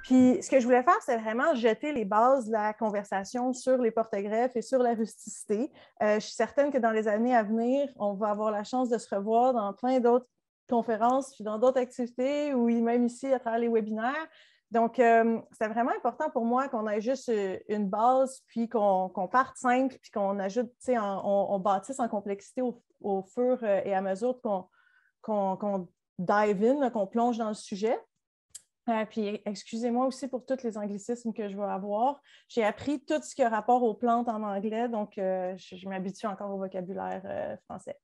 Puis, ce que je voulais faire, c'est vraiment jeter les bases de la conversation sur les porte-greffes et sur la rusticité. Je suis certaine que dans les années à venir, on va avoir la chance de se revoir dans plein d'autres conférences, puis dans d'autres activités, ou même ici à travers les webinaires. Donc, c'est vraiment important pour moi qu'on ait juste une base, puis qu'on parte simple, puis qu'on ajoute, on bâtisse en complexité au fur et à mesure qu'on dive in, qu'on plonge dans le sujet. Puis, excusez-moi aussi pour tous les anglicismes que je vais avoir. J'ai appris tout ce qui a rapport aux plantes en anglais, donc je m'habitue encore au vocabulaire français.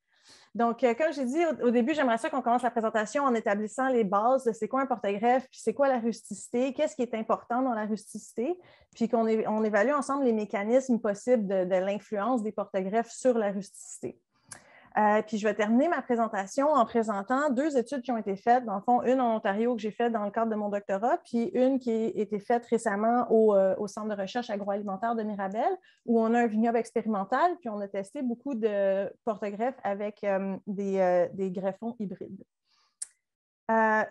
Donc, comme j'ai dit au début, j'aimerais ça qu'on commence la présentation en établissant les bases de c'est quoi un porte-greffe, puis c'est quoi la rusticité, qu'est-ce qui est important dans la rusticité, puis qu'on évalue ensemble les mécanismes possibles de l'influence des porte-greffes sur la rusticité. Puis je vais terminer ma présentation en présentant 2 études qui ont été faites. Dans le fond, une en Ontario que j'ai faite dans le cadre de mon doctorat, puis une qui a été faite récemment au Centre de recherche agroalimentaire de Mirabel, où on a un vignoble expérimental, puis on a testé beaucoup de porte-greffes avec des greffons hybrides.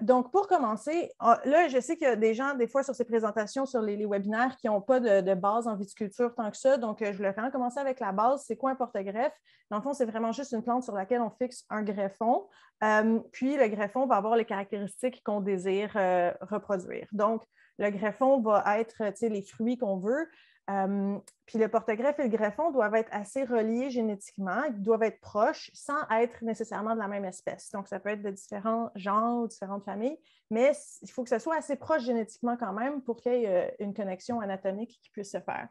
Donc, pour commencer, là, je sais qu'il y a des gens, des fois, sur ces présentations, sur les webinaires, qui n'ont pas de base en viticulture tant que ça. Donc, je voulais vraiment commencer avec la base. C'est quoi un porte-greffe? Dans le fond, c'est vraiment juste une plante sur laquelle on fixe un greffon. Puis, le greffon va avoir les caractéristiques qu'on désire reproduire. Donc, le greffon va être les fruits qu'on veut. Puis le porte-greffe et le greffon doivent être assez reliés génétiquement, ils doivent être proches sans être nécessairement de la même espèce. Donc, ça peut être de différents genres, différentes familles, mais il faut que ça soit assez proche génétiquement quand même pour qu'il y ait une connexion anatomique qui puisse se faire.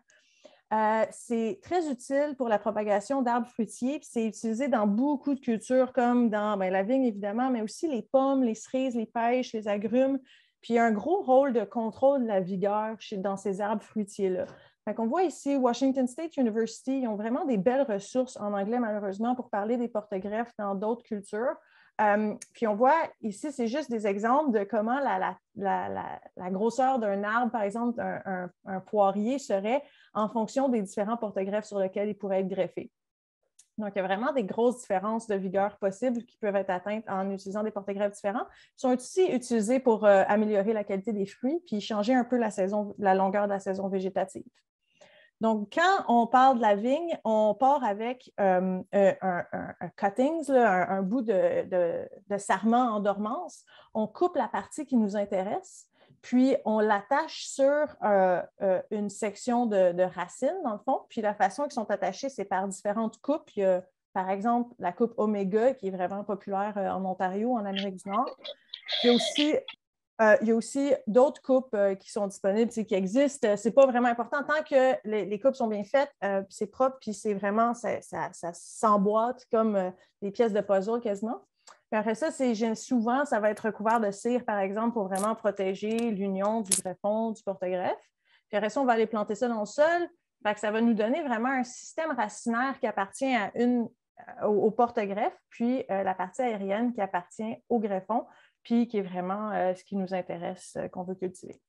C'est très utile pour la propagation d'arbres fruitiers, puis c'est utilisé dans beaucoup de cultures comme dans la vigne évidemment, mais aussi les pommes, les cerises, les pêches, les agrumes. Puis il y a un gros rôle de contrôle de la vigueur dans ces arbres fruitiers-là. On voit ici, Washington State University, ils ont vraiment des belles ressources en anglais, malheureusement, pour parler des porte-greffes dans d'autres cultures. Puis on voit ici, c'est juste des exemples de comment la grosseur d'un arbre, par exemple, un poirier serait en fonction des différents porte-greffes sur lesquels il pourrait être greffé. Donc, il y a vraiment des grosses différences de vigueur possibles qui peuvent être atteintes en utilisant des porte-greffes différents. Ils sont aussi utilisés pour améliorer la qualité des fruits puis changer un peu la longueur de la saison végétative. Donc, quand on parle de la vigne, on part avec un cuttings, un bout de sarment en dormance. On coupe la partie qui nous intéresse, puis on l'attache sur une section de racines, dans le fond. Puis la façon qu'ils sont attachés, c'est par différentes coupes. Il y a, par exemple, la coupe Omega, qui est vraiment populaire en Ontario, en Amérique du Nord. Il y a aussi d'autres coupes qui sont disponibles, qui existent. Ce n'est pas vraiment important. Tant que les coupes sont bien faites, c'est propre, puis c'est vraiment, ça s'emboîte comme des pièces de puzzle quasiment. Puis après ça, souvent, ça va être recouvert de cire, par exemple, pour vraiment protéger l'union du greffon, du porte-greffe. Puis après ça, on va aller planter ça dans le sol. Fait que ça va nous donner vraiment un système racinaire qui appartient au porte-greffe, puis la partie aérienne qui appartient au greffon, puis qui est vraiment ce qui nous intéresse, qu'on veut cultiver.